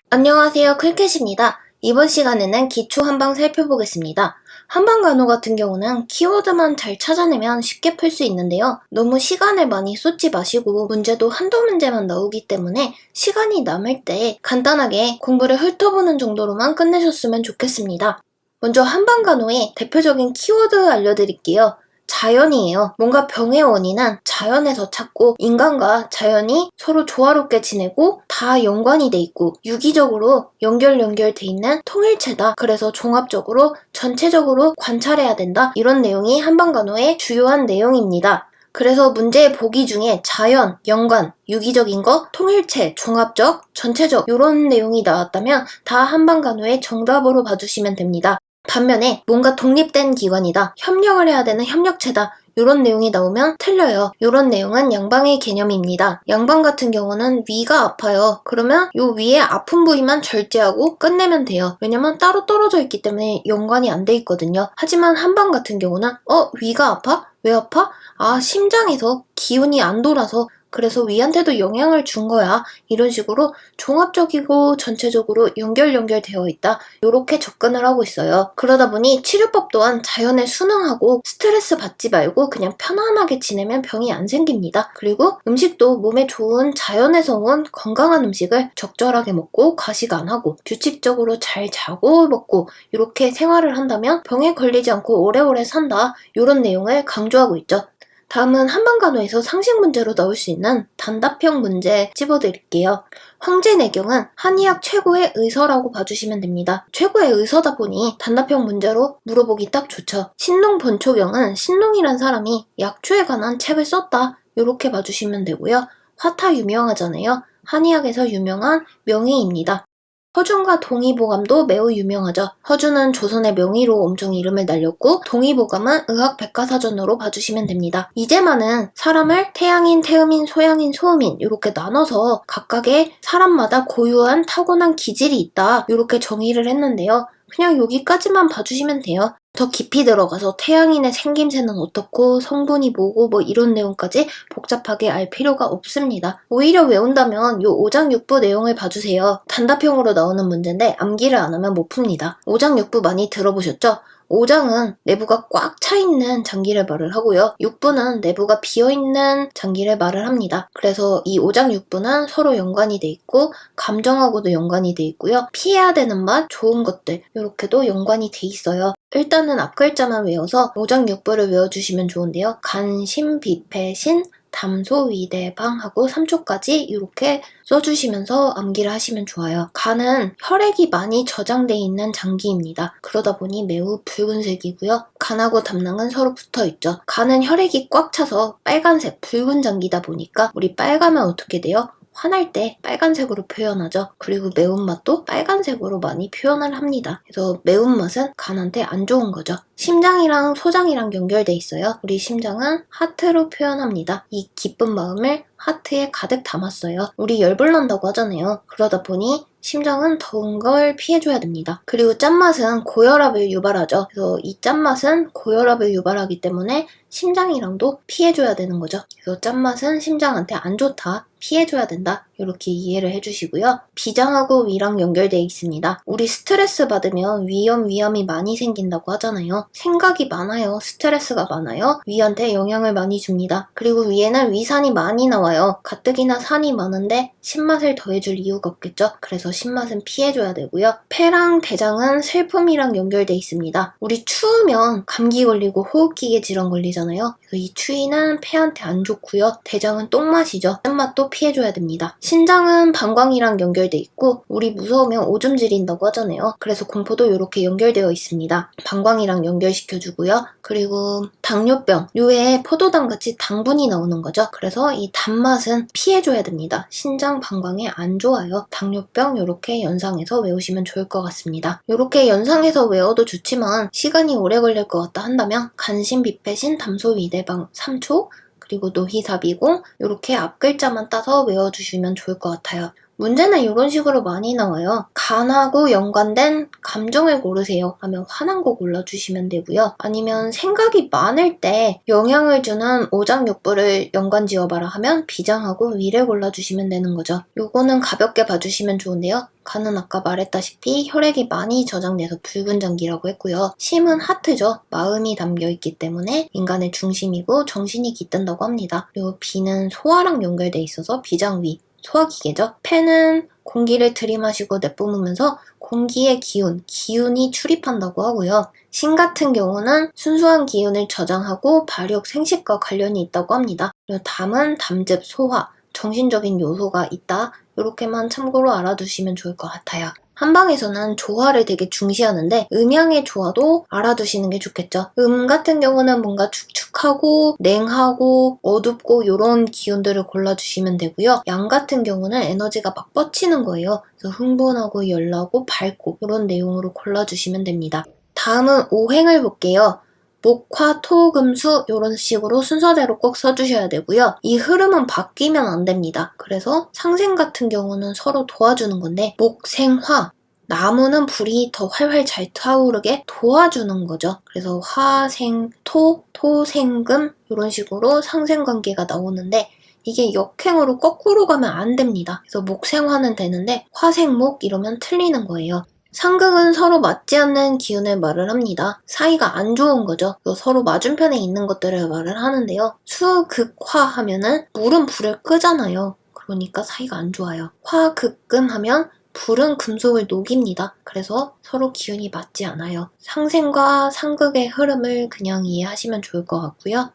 안녕하세요, 클캣입니다. 이번 시간에는 기초 한방 살펴보겠습니다. 한방간호 같은 경우는 키워드만 잘 찾아내면 쉽게 풀 수 있는데요. 너무 시간을 많이 쏟지 마시고 문제도 한두 문제만 나오기 때문에 시간이 남을 때 간단하게 공부를 훑어보는 정도로만 끝내셨으면 좋겠습니다. 먼저 한방간호의 대표적인 키워드 알려드릴게요. 자연이에요. 뭔가 병의 원인은 자연에서 찾고 인간과 자연이 서로 조화롭게 지내고 다 연관이 돼 있고 유기적으로 연결돼 있는 통일체다. 그래서 종합적으로 전체적으로 관찰해야 된다. 이런 내용이 한방간호의 주요한 내용입니다. 그래서 문제의 보기 중에 자연, 연관, 유기적인 거, 통일체, 종합적, 전체적 이런 내용이 나왔다면 다 한방간호의 정답으로 봐주시면 됩니다. 반면에 뭔가 독립된 기관이다, 협력을 해야 되는 협력체다 이런 내용이 나오면 틀려요. 이런 내용은 양방의 개념입니다. 양방 같은 경우는 위가 아파요. 그러면 이 위에 아픈 부위만 절제하고 끝내면 돼요. 왜냐면 따로 떨어져 있기 때문에 연관이 안 돼 있거든요. 하지만 한방 같은 경우는 위가 아파? 왜 아파? 심장에서 기운이 안 돌아서 그래서 위한테도 영향을 준 거야. 이런 식으로 종합적이고 전체적으로 연결되어 있다. 이렇게 접근을 하고 있어요. 그러다 보니 치료법 또한 자연에 순응하고 스트레스 받지 말고 그냥 편안하게 지내면 병이 안 생깁니다. 그리고 음식도 몸에 좋은 자연에서 온 건강한 음식을 적절하게 먹고 과식 안 하고 규칙적으로 잘 자고 먹고 이렇게 생활을 한다면 병에 걸리지 않고 오래오래 산다. 이런 내용을 강조하고 있죠. 다음은 한방간호에서 상식 문제로 나올 수 있는 단답형 문제 찝어드릴게요. 황제내경은 한의학 최고의 의서라고 봐주시면 됩니다. 최고의 의서다 보니 단답형 문제로 물어보기 딱 좋죠. 신농본초경은 신농이란 사람이 약초에 관한 책을 썼다. 이렇게 봐주시면 되고요. 화타 유명하잖아요. 한의학에서 유명한 명의입니다. 허준과 동의보감도 매우 유명하죠. 허준은 조선의 명의로 엄청 이름을 날렸고 동의보감은 의학백과사전으로 봐주시면 됩니다. 이제만은 사람을 태양인, 태음인, 소양인, 소음인 이렇게 나눠서 각각의 사람마다 고유한 타고난 기질이 있다 이렇게 정의를 했는데요. 그냥 여기까지만 봐주시면 돼요. 더 깊이 들어가서 태양인의 생김새는 어떻고 성분이 뭐고 뭐 이런 내용까지 복잡하게 알 필요가 없습니다. 오히려 외운다면 요 오장육부 내용을 봐주세요. 단답형으로 나오는 문제인데 암기를 안 하면 못 풉니다. 오장육부 많이 들어보셨죠? 오장은 내부가 꽉 차있는 장기를 말을 하고요. 육부는 내부가 비어있는 장기를 말을 합니다. 그래서 이 오장육부는 서로 연관이 돼 있고 감정하고도 연관이 돼 있고요. 피해야 되는 맛, 좋은 것들 이렇게도 연관이 돼 있어요. 일단은 앞글자만 외워서 오장육부를 외워주시면 좋은데요. 간, 심, 비패, 신, 담소, 위대, 방 하고 3초까지 이렇게 써주시면서 암기를 하시면 좋아요. 간은 혈액이 많이 저장돼 있는 장기입니다. 그러다 보니 매우 붉은색이고요. 간하고 담낭은 서로 붙어있죠. 간은 혈액이 꽉 차서 빨간색, 붉은 장기다 보니까 우리 빨가면 어떻게 돼요? 화날 때 빨간색으로 표현하죠. 그리고 매운맛도 빨간색으로 많이 표현을 합니다. 그래서 매운맛은 간한테 안 좋은 거죠. 심장이랑 소장이랑 연결돼 있어요. 우리 심장은 하트로 표현합니다. 이 기쁜 마음을 하트에 가득 담았어요. 우리 열불 난다고 하잖아요. 그러다 보니 심장은 더운 걸 피해줘야 됩니다. 그리고 짠맛은 고혈압을 유발하죠. 그래서 이 짠맛은 고혈압을 유발하기 때문에 심장이랑도 피해줘야 되는 거죠. 그래서 짠맛은 심장한테 안 좋다. 피해줘야 된다. 이렇게 이해를 해주시고요. 비장하고 위랑 연결되어 있습니다. 우리 스트레스 받으면 위염이 많이 생긴다고 하잖아요. 생각이 많아요. 스트레스가 많아요. 위한테 영향을 많이 줍니다. 그리고 위에는 위산이 많이 나와요. 가뜩이나 산이 많은데 신맛을 더해줄 이유가 없겠죠. 그래서 신맛은 피해줘야 되고요. 폐랑 대장은 슬픔이랑 연결되어 있습니다. 우리 추우면 감기 걸리고 호흡기계 질환 걸리잖아요. 그래서 이 추위는 폐한테 안 좋고요. 대장은 똥맛이죠. 짠맛도 피해줘야 됩니다. 신장은 방광이랑 연결돼 있고 우리 무서우면 오줌 지린다고 하잖아요. 그래서 공포도 이렇게 연결되어 있습니다. 방광이랑 연결시켜주고요. 그리고 당뇨병, 뇌에 포도당 같이 당분이 나오는 거죠. 그래서 이 단맛은 피해줘야 됩니다. 신장, 방광에 안 좋아요. 당뇨병 이렇게 연상해서 외우시면 좋을 것 같습니다. 이렇게 연상해서 외워도 좋지만 시간이 오래 걸릴 것 같다 한다면 간신, 비패신, 담소, 위대방 3초 그리고 노희사비공 이렇게 앞글자만 따서 외워주시면 좋을 것 같아요. 문제는 이런 식으로 많이 나와요. 간하고 연관된 감정을 고르세요 하면 화난 거 골라주시면 되고요. 아니면 생각이 많을 때 영향을 주는 오장육부를 연관 지어봐라 하면 비장하고 위를 골라주시면 되는 거죠. 요거는 가볍게 봐주시면 좋은데요. 간은 아까 말했다시피 혈액이 많이 저장돼서 붉은 장기라고 했고요. 심은 하트죠. 마음이 담겨있기 때문에 인간의 중심이고 정신이 깃든다고 합니다. 그리고 비는 소화랑 연결돼 있어서 비장위, 소화기계죠. 폐는 공기를 들이마시고 내뿜으면서 공기의 기운이 출입한다고 하고요. 신 같은 경우는 순수한 기운을 저장하고 발육, 생식과 관련이 있다고 합니다. 그리고 담은 담즙, 소화, 정신적인 요소가 있다. 이렇게만 참고로 알아두시면 좋을 것 같아요. 한방에서는 조화를 되게 중시하는데 음양의 조화도 알아두시는 게 좋겠죠. 같은 경우는 뭔가 축축하고 냉하고 어둡고 이런 기운들을 골라주시면 되고요. 양 같은 경우는 에너지가 막 뻗치는 거예요. 그래서 흥분하고 열나고 밝고 이런 내용으로 골라주시면 됩니다. 다음은 오행을 볼게요. 목, 화, 토, 금, 수 이런 식으로 순서대로 꼭 써주셔야 되고요. 이 흐름은 바뀌면 안 됩니다. 그래서 상생 같은 경우는 서로 도와주는 건데 목, 생, 화 나무는 불이 더 활활 잘 타오르게 도와주는 거죠. 그래서 화, 생, 토, 토, 생, 금 이런 식으로 상생관계가 나오는데 이게 역행으로 거꾸로 가면 안 됩니다. 그래서 목생화는 되는데 화생목 이러면 틀리는 거예요. 상극은 서로 맞지 않는 기운을 말을 합니다. 사이가 안 좋은 거죠. 서로 맞은편에 있는 것들을 말을 하는데요. 수극화 하면은 물은 불을 끄잖아요. 그러니까 사이가 안 좋아요. 화극금 하면 불은 금속을 녹입니다. 그래서 서로 기운이 맞지 않아요. 상생과 상극의 흐름을 그냥 이해하시면 좋을 것 같고요.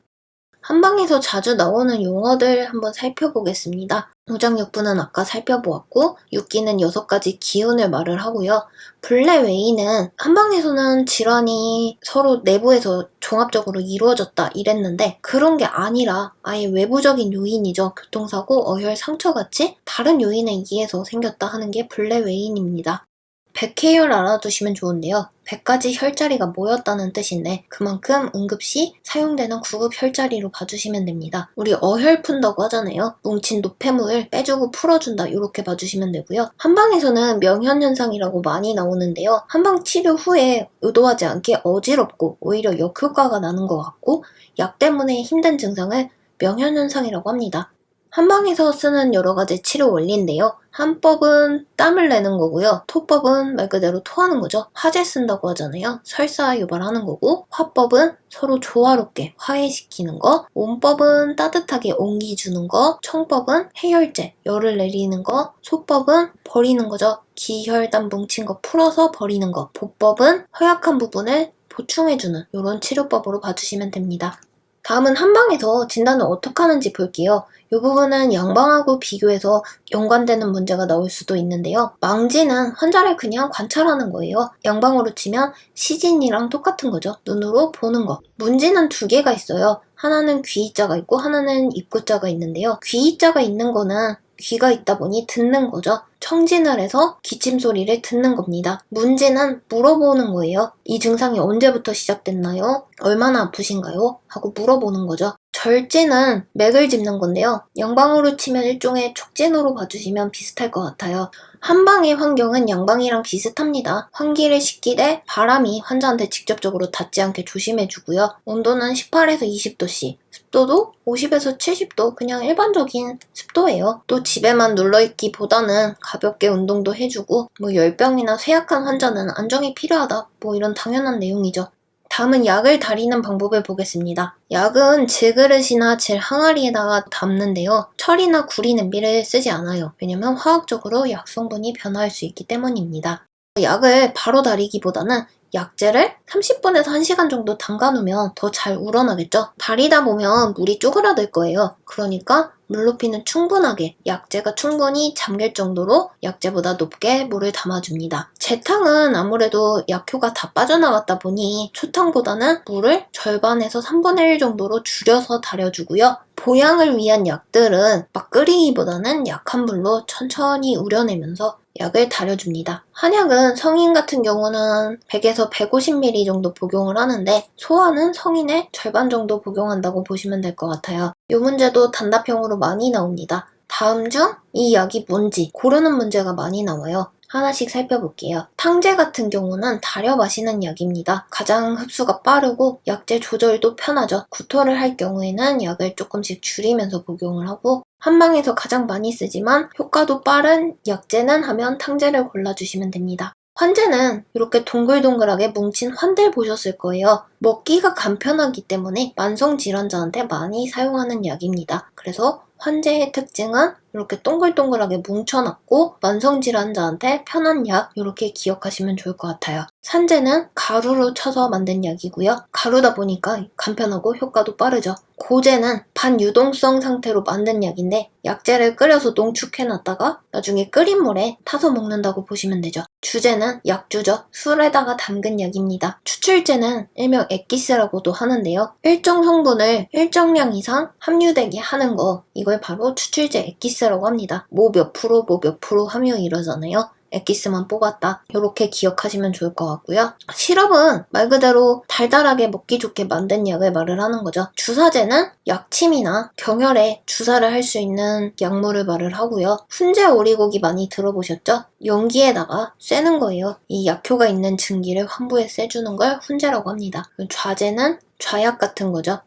한방에서 자주 나오는 용어들 한번 살펴보겠습니다. 오장육부는 아까 살펴보았고 육기는 6가지 기운을 말을 하고요. 블레웨이는 한방에서는 질환이 서로 내부에서 종합적으로 이루어졌다 이랬는데 그런 게 아니라 아예 외부적인 요인이죠. 교통사고, 어혈, 상처같이 다른 요인에 의해서 생겼다 하는 게 블레웨인입니다. 백회혈 알아두시면 좋은데요. 100가지 혈자리가 모였다는 뜻인데 그만큼 응급시 사용되는 구급 혈자리로 봐주시면 됩니다. 우리 어혈 푼다고 하잖아요. 뭉친 노폐물을 빼주고 풀어준다 이렇게 봐주시면 되고요. 한방에서는 명현현상이라고 많이 나오는데요. 한방 치료 후에 의도하지 않게 어지럽고 오히려 역효과가 나는 것 같고 약 때문에 힘든 증상을 명현현상이라고 합니다. 한방에서 쓰는 여러가지 치료 원리인데요. 한법은 땀을 내는 거고요. 토법은 말 그대로 토하는 거죠. 화재 쓴다고 하잖아요. 설사 유발하는 거고 화법은 서로 조화롭게 화해시키는 거, 온법은 따뜻하게 온기 주는 거, 청법은 해열제, 열을 내리는 거, 소법은 버리는 거죠. 기혈단 뭉친 거 풀어서 버리는 거, 보법은 허약한 부분을 보충해주는 이런 치료법으로 봐주시면 됩니다. 다음은 한방에서 진단을 어떻게 하는지 볼게요. 이 부분은 양방하고 비교해서 연관되는 문제가 나올 수도 있는데요. 망지는 환자를 그냥 관찰하는 거예요. 양방으로 치면 시진이랑 똑같은 거죠. 눈으로 보는 거. 문지는 2개가 있어요. 하나는 귀자가 있고 하나는 입구자가 있는데요. 귀자가 있는 거는 귀가 있다 보니 듣는 거죠. 청진을 해서 기침 소리를 듣는 겁니다. 문제는 물어보는 거예요. 이 증상이 언제부터 시작됐나요? 얼마나 아프신가요? 하고 물어보는 거죠. 절진은 맥을 짚는 건데요. 양방으로 치면 일종의 촉진으로 봐주시면 비슷할 것 같아요. 한방의 환경은 양방이랑 비슷합니다. 환기를 시키되 바람이 환자한테 직접적으로 닿지 않게 조심해주고요. 온도는 18에서 20도씨, 습도도 50에서 70도, 그냥 일반적인 습도예요. 또 집에만 눌러있기보다는 가볍게 운동도 해주고 열병이나 쇠약한 환자는 안정이 필요하다, 이런 당연한 내용이죠. 다음은 약을 다리는 방법을 보겠습니다. 약은 질그릇이나 질 항아리에다가 담는데요. 철이나 구리 냄비를 쓰지 않아요. 왜냐면 화학적으로 약 성분이 변화할 수 있기 때문입니다. 약을 바로 다리기보다는 약재를 30분에서 1시간 정도 담가놓으면 더 잘 우러나겠죠? 다리다 보면 물이 쪼그라들 거예요. 그러니까 물높이는 충분하게, 약재가 충분히 잠길 정도로 약재보다 높게 물을 담아줍니다. 재탕은 아무래도 약효가 다 빠져나갔다 보니 초탕보다는 물을 절반에서 3분의 1 정도로 줄여서 달여주고요. 보양을 위한 약들은 막 끓이기보다는 약한 불로 천천히 우려내면서 약을 다려줍니다. 한약은 성인 같은 경우는 100에서 150ml 정도 복용을 하는데 소아는 성인의 절반 정도 복용한다고 보시면 될 것 같아요. 이 문제도 단답형으로 많이 나옵니다. 다음 중 이 약이 뭔지 고르는 문제가 많이 나와요. 하나씩 살펴볼게요. 탕제 같은 경우는 달여 마시는 약입니다. 가장 흡수가 빠르고 약제 조절도 편하죠. 구토를 할 경우에는 약을 조금씩 줄이면서 복용을 하고, 한방에서 가장 많이 쓰지만 효과도 빠른 약제는 하면 탕제를 골라주시면 됩니다. 환제는 이렇게 동글동글하게 뭉친 환들 보셨을 거예요. 먹기가 간편하기 때문에 만성질환자한테 많이 사용하는 약입니다. 그래서 환제의 특징은 이렇게 동글동글하게 뭉쳐놨고 만성질환자한테 편한 약, 이렇게 기억하시면 좋을 것 같아요. 산제는 가루로 쳐서 만든 약이고요. 가루다 보니까 간편하고 효과도 빠르죠. 고제는 반유동성 상태로 만든 약인데 약재를 끓여서 농축해놨다가 나중에 끓인 물에 타서 먹는다고 보시면 되죠. 주제는 약주죠. 술에다가 담근 약입니다. 추출제는 일명 엑기스라고도 하는데요. 일정 성분을 일정량 이상 함유되게 하는 거, 이걸 바로 추출제 엑기스라고 합니다. 뭐 몇 프로 뭐 몇 프로 함유 이러잖아요. 엑기스만 뽑았다, 이렇게 기억하시면 좋을 것 같고요. 시럽은 말 그대로 달달하게 먹기 좋게 만든 약을 말을 하는 거죠. 주사제는 약침이나 경혈에 주사를 할 수 있는 약물을 말을 하고요. 훈제 오리고기 많이 들어보셨죠? 연기에다가 쐬는 거예요. 이 약효가 있는 증기를 환부에 쐬주는 걸 훈제라고 합니다. 좌제는 좌약 같은 거죠.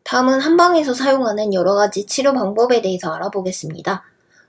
다음은 한방에서 사용하는 여러 가지 치료 방법에 대해서 알아보겠습니다.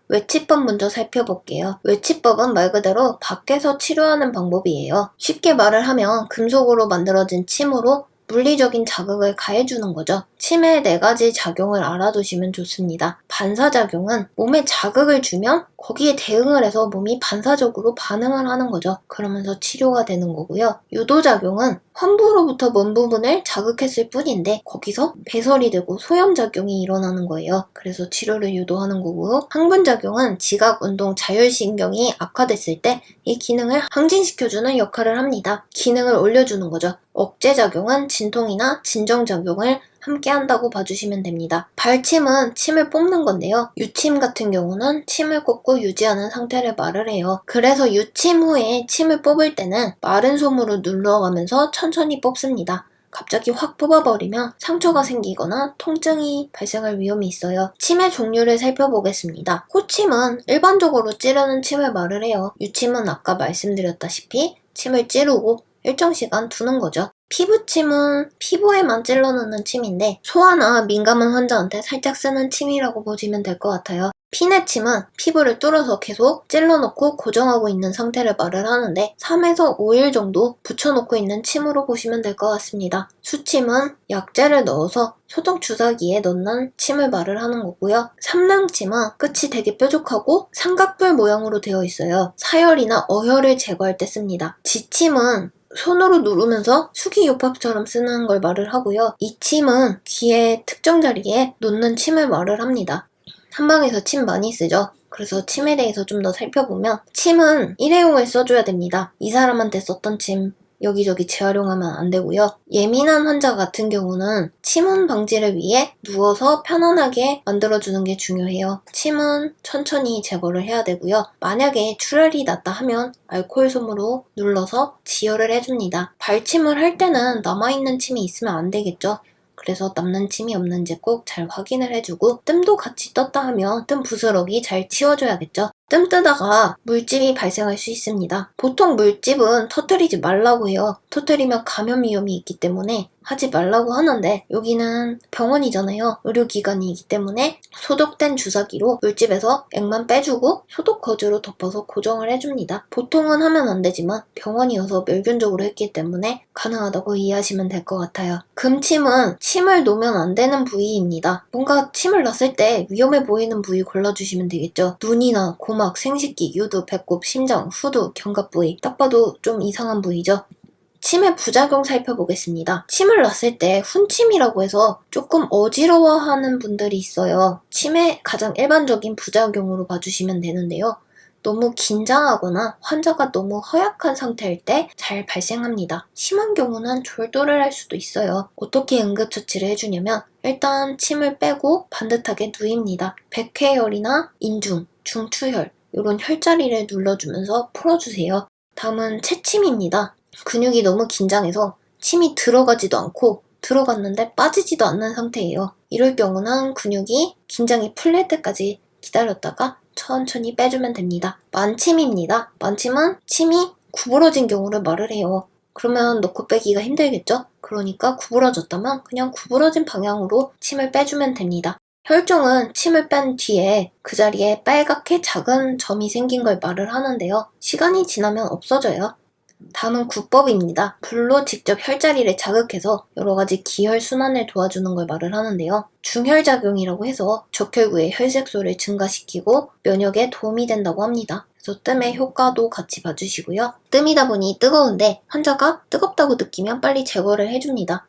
외치법 먼저 살펴볼게요. 외치법은 말 그대로 밖에서 치료하는 방법이에요. 쉽게 말을 하면 금속으로 만들어진 침으로 물리적인 자극을 가해주는 거죠. 침의 4가지 작용을 알아두시면 좋습니다. 반사작용은 몸에 자극을 주면 거기에 대응을 해서 몸이 반사적으로 반응을 하는 거죠. 그러면서 치료가 되는 거고요. 유도작용은 환부로부터 먼 부분을 자극했을 뿐인데 거기서 배설이 되고 소염작용이 일어나는 거예요. 그래서 치료를 유도하는 거고요. 항분작용은 지각, 운동, 자율신경이 악화됐을 때 이 기능을 항진시켜주는 역할을 합니다. 기능을 올려주는 거죠. 억제작용은 진통이나 진정작용을 함께 한다고 봐주시면 됩니다. 발침은 침을 뽑는 건데요. 유침 같은 경우는 침을 꽂고 유지하는 상태를 말을 해요. 그래서 유침 후에 침을 뽑을 때는 마른 솜으로 눌러가면서 천천히 뽑습니다. 갑자기 확 뽑아버리면 상처가 생기거나 통증이 발생할 위험이 있어요. 침의 종류를 살펴보겠습니다. 호침은 일반적으로 찌르는 침을 말을 해요. 유침은 아까 말씀드렸다시피 침을 찌르고 일정 시간 두는 거죠. 피부침은 피부에만 찔러 넣는 침인데 소아나 민감한 환자한테 살짝 쓰는 침이라고 보시면 될 것 같아요. 피내침은 피부를 뚫어서 계속 찔러놓고 고정하고 있는 상태를 말을 하는데 3에서 5일 정도 붙여놓고 있는 침으로 보시면 될 것 같습니다. 수침은 약재를 넣어서 소독 주사기에 넣는 침을 말을 하는 거고요. 삼릉침은 끝이 되게 뾰족하고 삼각뿔 모양으로 되어 있어요. 사열이나 어혈을 제거할 때 씁니다. 지침은 손으로 누르면서 수기요법처럼 쓰는 걸 말을 하고요. 이 침은 귀의 특정 자리에 놓는 침을 말을 합니다. 한방에서 침 많이 쓰죠. 그래서 침에 대해서 좀 더 살펴보면 침은 일회용을 써줘야 됩니다. 이 사람한테 썼던 침 여기저기 재활용하면 안 되고요. 예민한 환자 같은 경우는 침은 방지를 위해 누워서 편안하게 만들어주는 게 중요해요. 침은 천천히 제거를 해야 되고요. 만약에 출혈이 났다 하면 알코올 솜으로 눌러서 지혈을 해줍니다. 발침을 할 때는 남아있는 침이 있으면 안 되겠죠. 그래서 남는 침이 없는지 꼭 잘 확인을 해주고 뜸도 같이 떴다 하면 뜸 부스러기 잘 치워줘야겠죠. 뜸 뜨다가 물집이 발생할 수 있습니다. 보통 물집은 터뜨리지 말라고 해요. 터뜨리면 감염 위험이 있기 때문에 하지 말라고 하는데 여기는 병원이잖아요. 의료기관이기 때문에 소독된 주사기로 물집에서 액만 빼주고 소독 거즈로 덮어서 고정을 해줍니다. 보통은 하면 안 되지만 병원이어서 멸균적으로 했기 때문에 가능하다고 이해하시면 될 것 같아요. 금침은 침을 놓으면 안 되는 부위입니다. 뭔가 침을 놨을 때 위험해 보이는 부위 골라주시면 되겠죠. 눈이나 고막, 생식기, 유두, 배꼽, 심장, 후두, 견갑 부위. 딱 봐도 좀 이상한 부위죠. 침의 부작용 살펴보겠습니다. 침을 놨을 때 훈침이라고 해서 조금 어지러워하는 분들이 있어요. 침의 가장 일반적인 부작용으로 봐주시면 되는데요. 너무 긴장하거나 환자가 너무 허약한 상태일 때 잘 발생합니다. 심한 경우는 졸도를 할 수도 있어요. 어떻게 응급처치를 해주냐면 일단 침을 빼고 반듯하게 누입니다. 백회혈이나 인중, 중투혈 이런 혈자리를 눌러주면서 풀어주세요. 다음은 채침입니다. 근육이 너무 긴장해서 침이 들어가지도 않고 들어갔는데 빠지지도 않는 상태예요. 이럴 경우는 근육이 긴장이 풀릴 때까지 기다렸다가 천천히 빼주면 됩니다. 만침입니다. 만침은 침이 구부러진 경우를 말을 해요. 그러면 넣고 빼기가 힘들겠죠? 그러니까 구부러졌다면 그냥 구부러진 방향으로 침을 빼주면 됩니다. 혈종은 침을 뺀 뒤에 그 자리에 빨갛게 작은 점이 생긴 걸 말을 하는데요. 시간이 지나면 없어져요. 다음은 구법입니다. 불로 직접 혈자리를 자극해서 여러가지 기혈 순환을 도와주는 걸 말을 하는데요. 중혈작용이라고 해서 적혈구의 혈색소를 증가시키고 면역에 도움이 된다고 합니다. 그래서 뜸의 효과도 같이 봐주시고요. 뜸이다 보니 뜨거운데 환자가 뜨겁다고 느끼면 빨리 제거를 해줍니다.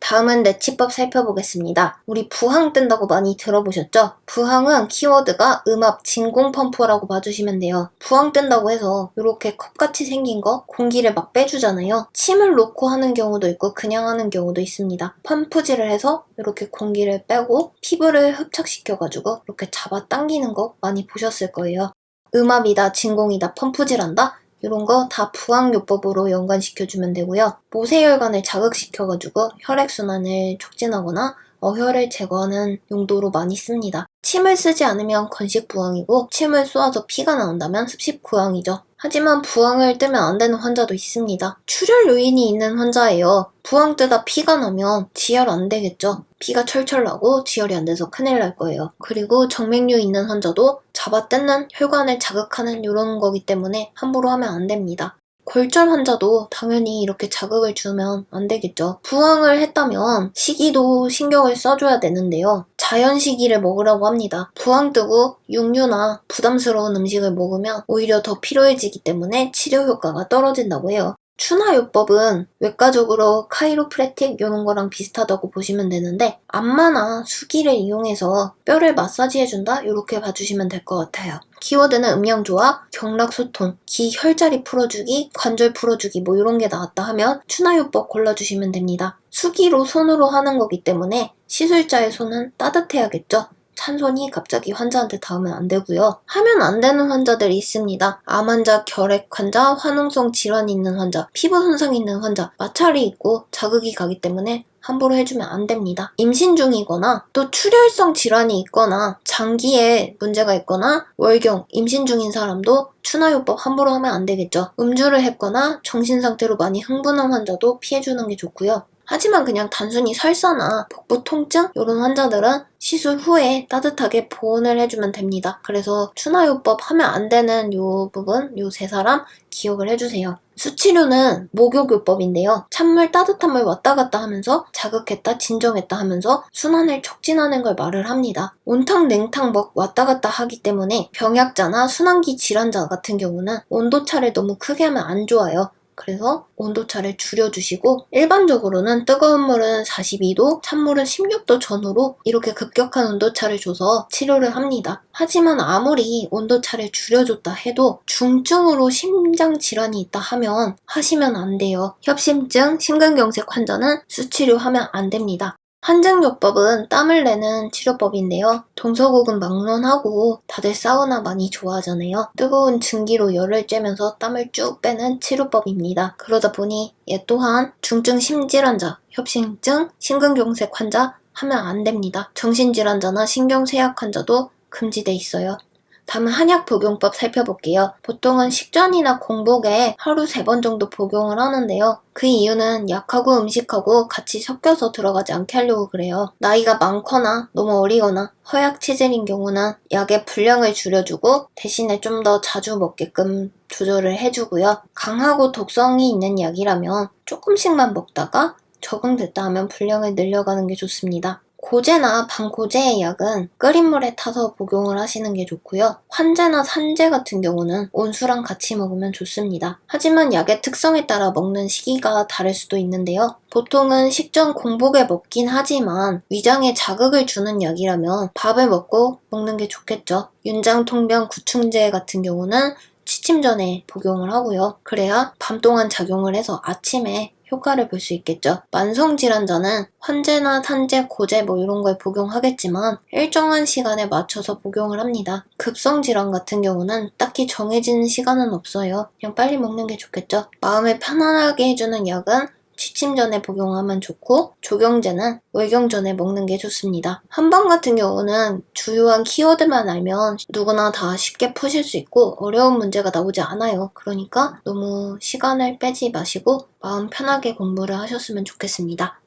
다음은 내치법 살펴보겠습니다. 우리 부항 뜬다고 많이 들어보셨죠? 부항은 키워드가 음압 진공 펌프라고 봐주시면 돼요. 부항 뜬다고 해서 이렇게 컵같이 생긴 거 공기를 막 빼주잖아요. 침을 놓고 하는 경우도 있고 그냥 하는 경우도 있습니다. 펌프질을 해서 이렇게 공기를 빼고 피부를 흡착시켜가지고 이렇게 잡아 당기는 거 많이 보셨을 거예요. 음압이다, 진공이다, 펌프질한다? 이런 거 다 부항요법으로 연관시켜주면 되고요. 모세혈관을 자극시켜가지고 혈액순환을 촉진하거나 어혈을 제거하는 용도로 많이 씁니다. 침을 쓰지 않으면 건식부항이고 침을 쏘아서 피가 나온다면 습식부항이죠. 하지만 부항을 뜨면 안 되는 환자도 있습니다. 출혈 요인이 있는 환자예요. 부항 뜨다 피가 나면 지혈 안 되겠죠. 피가 철철 나고 지혈이 안 돼서 큰일 날 거예요. 그리고 정맥류 있는 환자도 잡아 뜯는 혈관을 자극하는 이런 거기 때문에 함부로 하면 안 됩니다. 골절 환자도 당연히 이렇게 자극을 주면 안 되겠죠. 부항을 했다면 식이도 신경을 써줘야 되는데요. 자연식이를 먹으라고 합니다. 부항 뜨고 육류나 부담스러운 음식을 먹으면 오히려 더 피로해지기 때문에 치료 효과가 떨어진다고 해요. 추나요법은 외과적으로 카이로프래틱 이런 거랑 비슷하다고 보시면 되는데 안마나 수기를 이용해서 뼈를 마사지해준다? 이렇게 봐주시면 될 것 같아요. 키워드는 음영조화, 경락소통, 기혈자리 풀어주기, 관절 풀어주기 뭐 이런 게 나왔다 하면 추나요법 골라주시면 됩니다. 수기로 손으로 하는 거기 때문에 시술자의 손은 따뜻해야겠죠. 찬 손이 갑자기 환자한테 닿으면 안 되고요. 하면 안 되는 환자들이 있습니다. 암 환자, 결핵 환자, 화농성 질환이 있는 환자, 피부 손상이 있는 환자, 마찰이 있고 자극이 가기 때문에 함부로 해주면 안 됩니다. 임신 중이거나 또 출혈성 질환이 있거나 장기에 문제가 있거나 월경, 임신 중인 사람도 추나요법 함부로 하면 안 되겠죠. 음주를 했거나 정신상태로 많이 흥분한 환자도 피해주는 게 좋고요. 하지만 그냥 단순히 설사나 복부 통증 이런 환자들은 시술 후에 따뜻하게 보온을 해주면 됩니다. 그래서 추나요법 하면 안 되는 요 부분, 요 세 사람 기억을 해주세요. 수치료는 목욕요법인데요. 찬물, 따뜻한 물 왔다 갔다 하면서 자극했다, 진정했다 하면서 순환을 촉진하는 걸 말을 합니다. 온탕, 냉탕 막 왔다 갔다 하기 때문에 병약자나 순환기 질환자 같은 경우는 온도차를 너무 크게 하면 안 좋아요. 그래서 온도차를 줄여주시고 일반적으로는 뜨거운 물은 42도, 찬물은 16도 전후로 이렇게 급격한 온도차를 줘서 치료를 합니다. 하지만 아무리 온도차를 줄여줬다 해도 중증으로 심장 질환이 있다 하면 하시면 안 돼요. 협심증, 심근경색 환자는 수치료하면 안 됩니다. 한증요법은 땀을 내는 치료법인데요. 동서고금 막론하고 다들 사우나 많이 좋아하잖아요. 뜨거운 증기로 열을 쬐면서 땀을 쭉 빼는 치료법입니다. 그러다 보니 얘 또한 중증 심질환자, 협심증, 심근경색 환자 하면 안 됩니다. 정신질환자나 신경쇠약 환자도 금지돼 있어요. 다음은 한약 복용법 살펴볼게요. 보통은 식전이나 공복에 하루 3번 정도 복용을 하는데요. 그 이유는 약하고 음식하고 같이 섞여서 들어가지 않게 하려고 그래요. 나이가 많거나 너무 어리거나 허약 체질인 경우는 약의 분량을 줄여주고 대신에 좀 더 자주 먹게끔 조절을 해주고요. 강하고 독성이 있는 약이라면 조금씩만 먹다가 적응됐다 하면 분량을 늘려가는 게 좋습니다. 고제나 방고제의 약은 끓인 물에 타서 복용을 하시는 게 좋고요. 환제나 산제 같은 경우는 온수랑 같이 먹으면 좋습니다. 하지만 약의 특성에 따라 먹는 시기가 다를 수도 있는데요. 보통은 식전 공복에 먹긴 하지만 위장에 자극을 주는 약이라면 밥을 먹고 먹는 게 좋겠죠. 윤장통병 구충제 같은 경우는 취침 전에 복용을 하고요. 그래야 밤 동안 작용을 해서 아침에 효과를 볼 수 있겠죠. 만성질환자는 환제나 산제, 고제 뭐 이런 걸 복용하겠지만 일정한 시간에 맞춰서 복용을 합니다. 급성질환 같은 경우는 딱히 정해진 시간은 없어요. 그냥 빨리 먹는 게 좋겠죠. 마음을 편안하게 해주는 약은 취침 전에 복용하면 좋고 조경제는 외경 전에 먹는 게 좋습니다. 한방 같은 경우는 주요한 키워드만 알면 누구나 다 쉽게 푸실 수 있고 어려운 문제가 나오지 않아요. 그러니까 너무 시간을 빼지 마시고 마음 편하게 공부를 하셨으면 좋겠습니다.